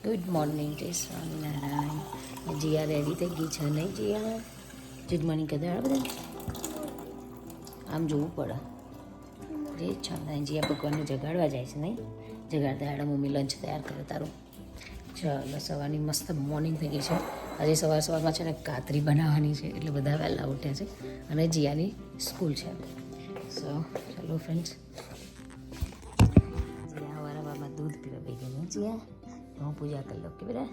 Good morning, જય Swaminarayan. Jiya ready થઈ ગઈ છે નહીં જીયા? ગુડ મોર્નિંગ કહેતા બધા આમ જોવું પડે. જય સ્વામિનારાયણ. જીયા ભગવાનને જગાડવા જાય છે નહીં? જગાડતા હેડા મમ્મી લંચ તૈયાર કરે તારું. ચાલો સવારની મસ્ત મોર્નિંગ થઈ ગઈ છે. આજે સવારમાં છે ને કાતરી બનાવવાની છે એટલે બધા વહેલા ઉઠ્યા છે અને જીયાની સ્કૂલ છે. સો ચાલો ફ્રેન્ડ્સ, જીયા વારામાં દૂધ પીવા બે ગયું જીયા. હું પૂજા કરી લઉં કે બેટા.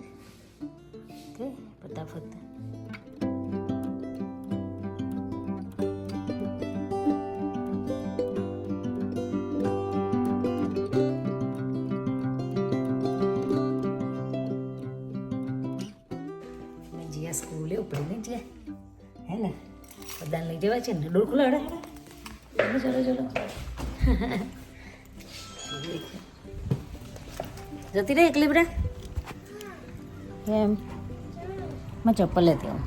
ઓકે ફટાફટ. જીયા સ્કૂલે ઉપડી ને જીયા હે ને બધાને લઈ જવા છે ને. ડોર ખુલ્લો હડે. ચલો ચલો જતી રહે એકલી બેટા એમ. મેં ચપ્પલ લેતી આવું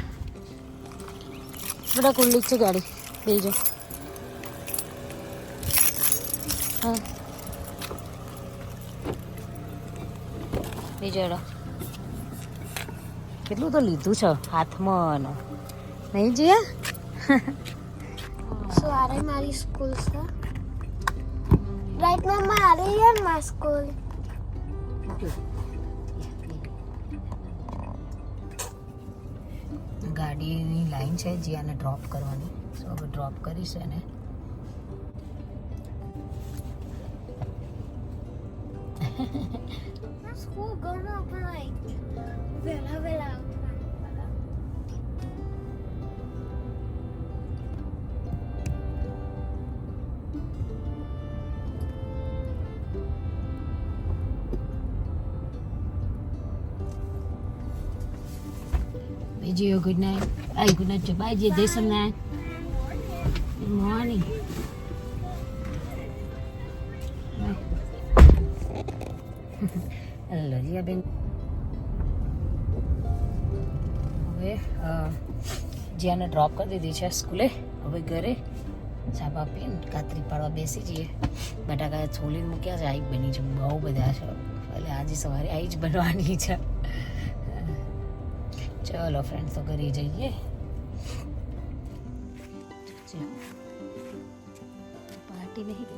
બેટા. ખુલ્લી જ છે ગાડી, બેસી જાઓ. હા બીજો કેટલું તો લીધું છે હાથમાં નહીં જીયા? સવારે મારી સ્કૂલ છે. રાઈટ માં મારી યાર મારી સ્કૂલ. ગાડીની લાઈન છે જીયાને ડ્રોપ કરવાની. સો હવે ડ્રોપ કરીશ અને સ્કૂલ ગણો ભાઈ વેલા વેલા. Gio, good night. Ay, good night. Bye, Gio. Day some night. Good morning. Hello, Gio. Ben. હવે જીયાને ડ્રોપ કરી દીધી છે સ્કૂલે. હવે ઘરે ચા બા પીને કાતરી પાડવા બેસી જઈએ. બટાકા છોલીને મૂક્યા છે. આઈ બની છે, બહુ બધા છે એટલે આજે સવારે આઈ જ બનવાની છે. ચલો ફ્રેન્ડ તો ઘરે જઈએ. પાર્ટી નહીં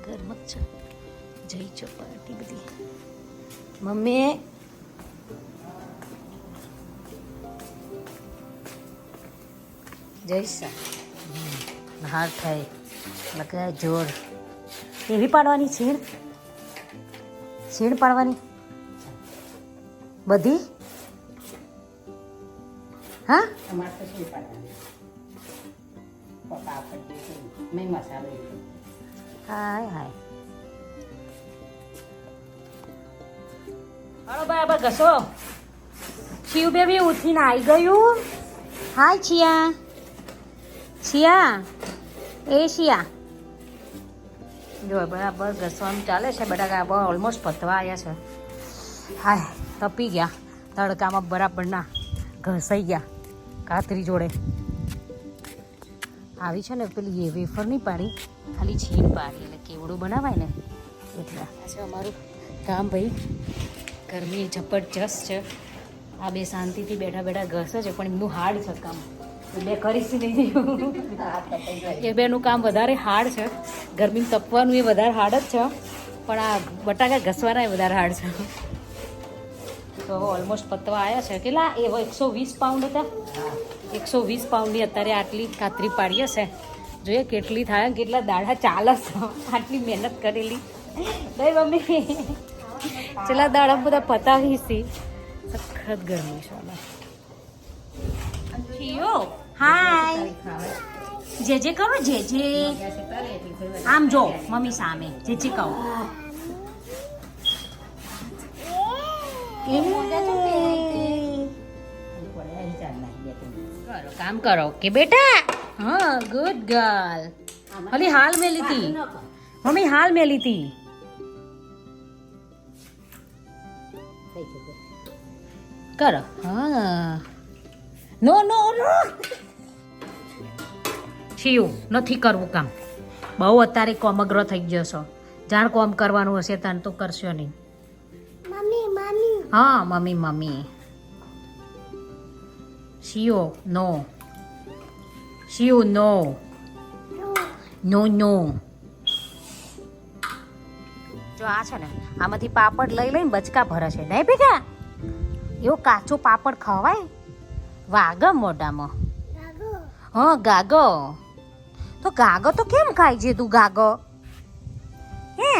ઘરમાં જ છે. જઈ છો પાર્ટી બધી. મમ્મી જઈશા હાર થાય લગાય જોર. એવી પાડવાની છીણ પાડવાની બધી. હા હાય હાય. હાલો ભાઈ આবার ઘસો. શિવ બેબી ઉઠીને આવી ગયું. હાય છિયા. છિયા એ શિયા જો બરાબર ઘસવાનું ચાલે છે. બટાકા ઓલમોસ્ટ પતવા આવ્યા છે. હાય તપી ગયા તડકામાં બરાબર ના ઘસાઈ ગયા કાતરી જોડે. આવી છે ને પેલી એ વેફર નહીં પાડી, ખાલી છીણ પાડી એટલે કેવડું બનાવાય ને એટલે. આ છે અમારું કામ ભાઈ. ગરમી જબરજસ્ત છે. આ બે શાંતિથી બેઠા બેઠા ઘસે છે પણ એમનું હાર્ડ છે કામ. બે કરીશ નહીં. એ બેનું કામ વધારે હાર્ડ છે. ગરમીમાં તપવાનું એ વધારે હાર્ડ જ છે પણ આ બટાકા ઘસવાના એ વધારે હાર્ડ છે. તો હવે ઓલમોસ્ટ પતવા આવ્યા છે. કેટલા એ 120 પાઉન્ડ હતા. 120 પાઉન્ડની અત્યારે આટલી કાતરી પાડી હશે. જોઈએ કેટલી થાય, કેટલા દાડા ચાલસ. આટલી મહેનત કરેલી ભાઈ મમ્મી. છેલ્લા દાડા બધા પતાવી હતી. સખત ગરમી છે. હાય જે જે કરો જે જે. આમ જો મમ્મી સામે જે જે કહો. કરો કામ કરો કે બેટા. હા ગુડ ગર્લ. અલી હાલ મેલી હતી મમ્મી, હાલ મેલી હતી. કરો હા. નો નો નો થયું નથી કરવું કામ. બહુ અત્યારે કોમગ્રો થઈ ગયો છો. જાણ કોમ કરવાનું હશે તાન તો કરશો નહીં. મમ્મી મમ્મી હા મમ્મી મમ્મી. શિયો નો. શિયો નો. નો નો. જો આ છે ને આમાંથી પાપડ લઈ લઈને બચકા ભરે છે નહીં બેટા? એવો કાચો પાપડ ખવાય? વાગે મોઢામાં. હા ગાગો. તો ગાગો તો કેમ ખાય છે તું ગાગો? હે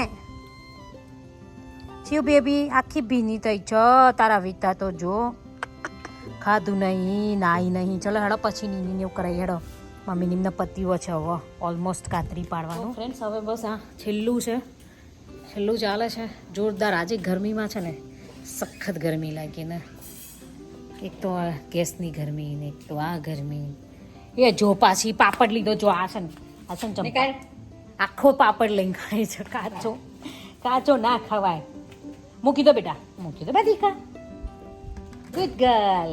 શિવ બેબી આખી ભીની થઈ છે તારા વિતા તો જો. ખાધું નહીં નાઈ નહીં. ચલો હેડો પછી નીની એવું કરાવી હેડો. મમ્મી નિમને પતિઓ છે હવે ઓલમોસ્ટ કાતરી પાડવાનું. ફ્રેન્ડ્સ હવે બસ આ છેલ્લું છે. છેલ્લું ચાલે છે જોરદાર. આજે ગરમીમાં છે ને સખત ગરમી લાગી ને. એક તો આ ગેસની ગરમી ને એક તો આ ગરમી. એ જો પાછી પાપડ લીધો જો આ છે ને ચંપા આખો પાપડ લઈને ખાય છે. કાચો કાચો ના ખવાય. મૂકી દો બેટા મૂકી દો દીકા. Good girl.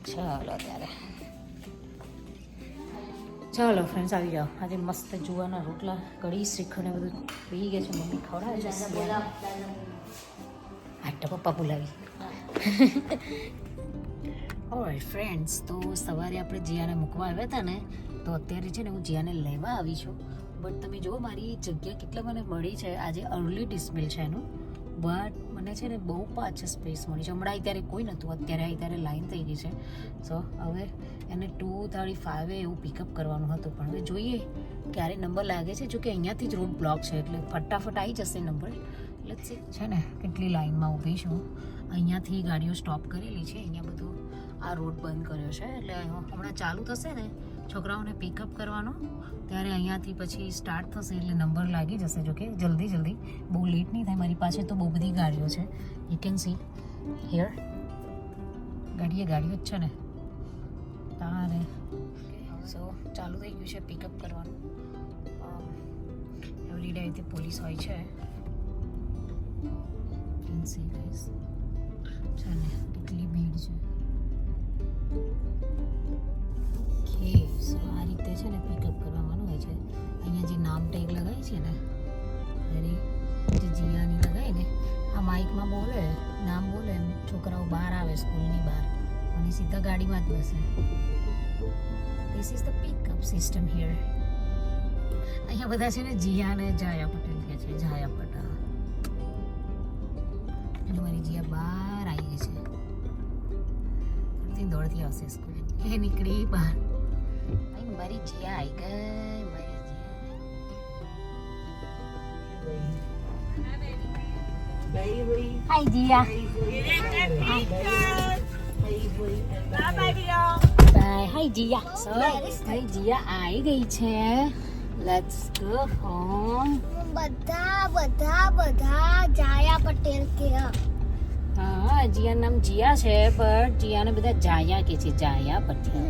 ચલો ત્યારે ચલો ફ્રેન્ડ્સ આવી જાઓ. આજે મસ્ત જુવાના રોટલા કઢી શ્રીખંડ બધું પી ગયા છે. મમ્મી ખવડાવે છે. આટા પપ્પા બોલાવી. ઓય ફ્રેન્ડ્સ તો સવારે આપણે જીયાને મૂકવા આવ્યા હતા ને તો અત્યારે છે ને હું જીયાને લેવા આવી છું. બટ તમે જુઓ મારી જગ્યા કેટલા મને મળી છે. આજે અર્લી ડિસમિલ છે એનું બટ મને છે ને બહુ પાછળ સ્પેસ મળી છે. હમણાં ત્યારે કોઈ નહોતું. અત્યારે ત્યારે લાઈન થઈ ગઈ છે. સો હવે એને 2:35 એવું પિકઅપ કરવાનું હતું પણ હવે જોઈએ ક્યારે નંબર લાગે છે. જોકે અહીંયાથી જ રોડ બ્લોક છે એટલે ફટાફટ આવી જશે નંબર. એટલે છે ને કેટલી લાઈનમાં ઊભી છું. અહીંયાથી ગાડીઓ સ્ટોપ કરેલી છે. અહીંયા બધું આ રોડ બંધ કર્યો છે એટલે હમણાં ચાલુ થશે ને છોકરાઓને પિકઅપ કરવાનો ત્યારે અહીંયાથી પછી સ્ટાર્ટ થશે એટલે નંબર લાગી જશે. જોકે જલ્દી બહુ લેટ નહીં થાય. મારી પાસે તો બહુ બધી ગાડીઓ છે. યુ કેન સી હિયર ગાડીઓ જ છે ને તારે. સો ચાલુ થઈ ગયું છે પિકઅપ કરવાનું. એવરી ડે અહીંથી પોલીસ હોય છે. કેન સી ગાઈસ છે ને કેટલી ભીડ છે. ઓકે સો આ રીતે છે ને પિકઅપ કરવાનું હોય છે. અહીંયા જે નામ ટેગ લગાવી છે ને એની જે જીયાની લગાવી ને આ માઇકમાં બોલે નામ બોલે એમ છોકરાઓ બહાર આવે સ્કૂલની બહાર અને સીધા ગાડીમાં જ બેસે. This is the pickup system here. અહીંયા બધા છે ને જીયાને જાયા પટેલ કહે છે. જાયા પટેલ અને મારી જીયા બહાર આવી ગઈ છે. દોડતી આવશે સ્કૂલ એ નીકળી બહાર. મારી જીયા આવી ગઈ. મારી Jiya hi Jiya. Bye hi Jiya. So hi Jiya આવી ગઈ છે. Let's go home. બધા જાયા પટેલ કે હા જીયા નામ જીયા છે પણ જીયાને બધા જાયા કે છે. જાયા પટેલ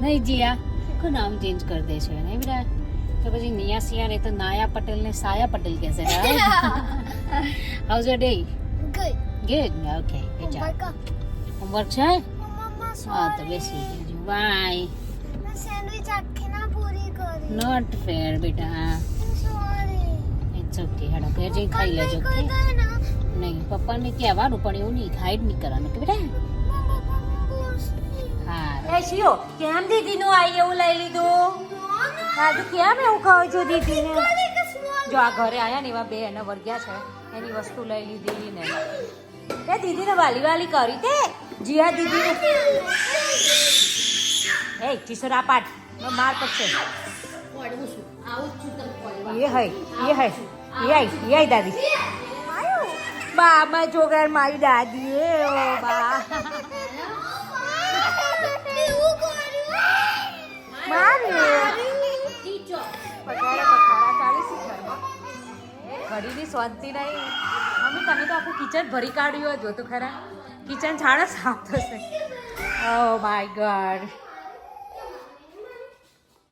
નહીં જીયા આખું નામ ચેન્જ કરી દે છે નહીં બેટા? તો પછી નિયા સિયા ને તો નાયા પટેલ ને સાયા પટેલ કહેશે. How's your day? Good. Okay homework છે? હા તો બેસી જજો. બાય. સેન્ડવિચ આખી ના પૂરી કરી. નોટ ફેર બેટા. સોરી. It's okay. હેડો ઘેર જઈ ખાઈ લેજો. નહીં પપ્પાને કહેવાનું પણ એવું નહીં હાઈડ નહીં કરવાનું કે બેટા. હા એ શિયો કેમ દીદીનું આવી એવું લઈ લીધું? આજુ કેમ એવું કહો છો દીદીને? જો આ ઘરે આયા ને એવા બે એને વર્ગ્યા છે એની વસ્તુ લઈ લીધી ને એ દીદીને વાલી વાલી કરી તે જીયા દીદીને એ ટીસર આ પાટ માર પડશે. એ હઈ દાદી બા માં છોકરા મારી દાદી એ ઓ બા ઘડીની શાંતિ નહીં. મમ્મી તમે તો આખું કિચન ભરી કાઢ્યું જો તો ખરા. કિચન છાણા સાફ થશે. Oh my God.